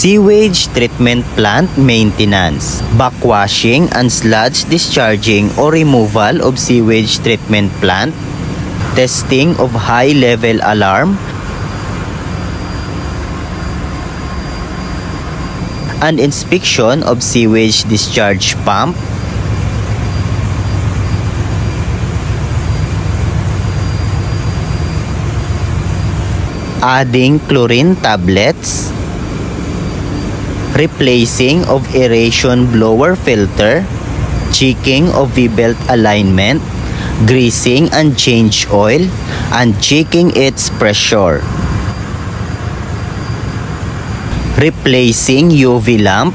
Sewage treatment plant maintenance, backwashing and sludge discharging or removal of sewage treatment plant, testing of high-level alarm, and inspection of sewage discharge pump, adding chlorine tablets, replacing of aeration blower filter, checking of V-belt alignment, greasing and change oil, and checking its pressure. Replacing UV lamp,